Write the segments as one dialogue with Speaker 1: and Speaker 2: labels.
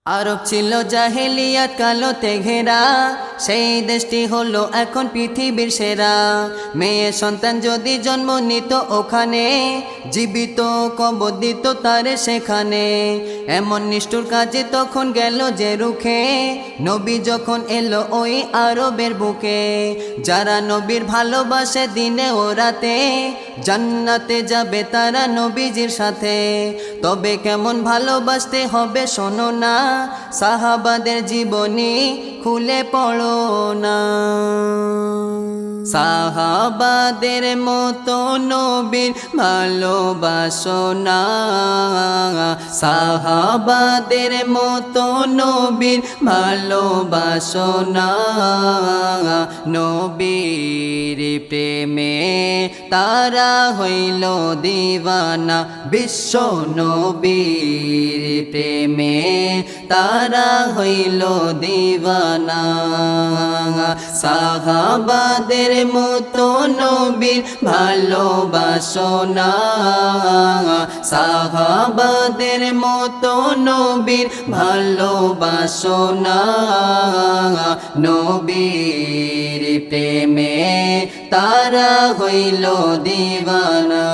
Speaker 1: আরব ছিল জাহেলিয়াত কালোতে ঘেরা, সেই দেশটি হলো এখন পৃথিবীর সেরা। মেয়ে সন্তান যদি জন্ম নিত ওখানে, জীবিত কবর দিত তারে সেখানে। এমন নিষ্ঠুর কাজে তখন গেল যে রুখে, নবী যখন এলো ওই আরবের বুকে। যারা নবীর ভালোবাসে দিনে ও রাতে, জান্নাতে যাবে তারা নবীজির সাথে। তবে কেমন ভালোবাসতে হবে শোনো না, সাহাবাদের জীবনী খুলে পড়ো না। সাহাবাদের মতো নবীর ভালোবাসো না, সাহাবাদের মতো নবীর ভালোবাসো না। নবীর প্রেমে তারা হইল দিওয়ানা, বিশ্ব নবীর প্রেমে তারা হইল দিওয়ানা। সাহাবাদের মতো নবীর ভালোবাসো না, সাহাবাদের মতো নবীর ভালোবাসো না। নবীর প্রেমে তারা হইল দিওয়ানা।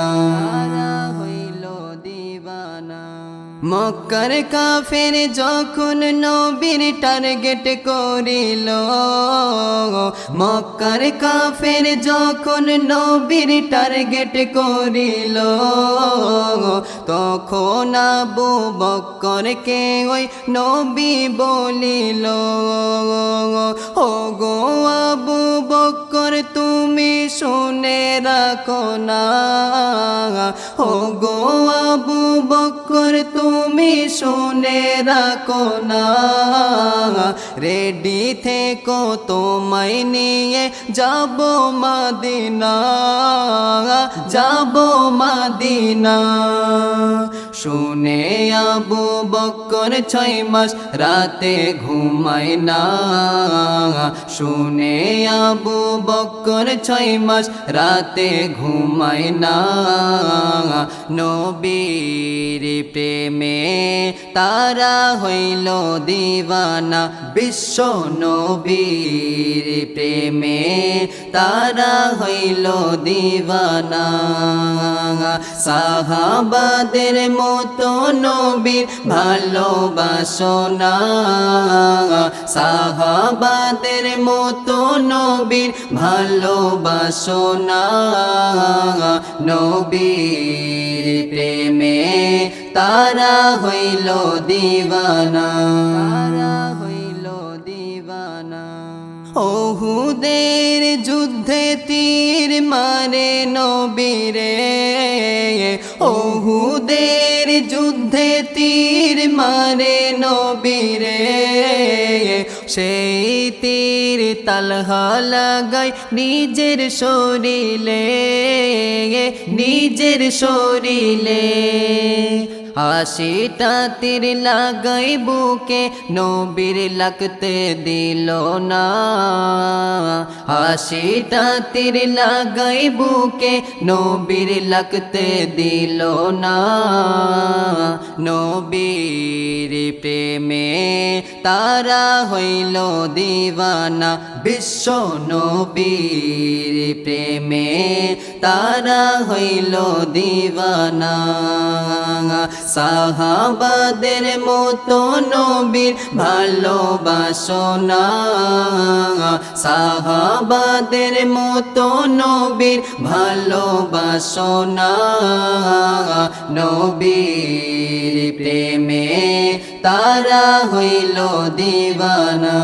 Speaker 1: মক্কার কাফের যখন নবীর টার্গেট করিল, মক্কার কাফের যখন নবীর টার্গেট করিল, তখন আবু বকরকে ওই নবী বলিল, ও গো আবু বকর তুমি শুনে রাখো না, ও গো আবু বকর তুমি শুনে রাখো না। রেডি থেকো তোমায় নিয়ে যাব মদিনা, যাব মদিনা। শুনে আবু বকর 6 মাস রাতে ঘুমায় না, শুনে আবু বকর 6 মাস রাতে ঘুমায় না। নবীর প্রেমে তারা হইল দিওয়ানা, বিশ্ব নবীর প্রেমে তারা হইল দিওয়ানা। সাহাবাদের মতো নবীর ভালোবাসো না, সাহাবাদের মতো নবীর ভালোবাসো না। নবীর প্রেমে তারা হইল দিওয়ানা, তারা হইল দিওয়ানা। ওহুদের যুদ্ধে তীর মারে নবীরে, ওহুদের যুদ্ধে তীর মারে নবীরে। সেই তীর তালহা লাগাই নিজের শরীরে, নিজের শরীরে। 80টা তীর লাগাই বুকে নবীর লাগতে দিল না, 80টা তীর লাগাই বুকে নবীর লাগতে দিল না। নবীর প্রেমে তারা হইল দিওয়ানা, বিশ্ব নবীর প্রেমে তারা হইল দিওয়ানা। সাহাবাদের মতো নবীর ভালোবাসো না, সাহাবাদের মতো নবীর ভালোবাসো না। নবীর প্রেমে তারা হইল দিওয়ানা।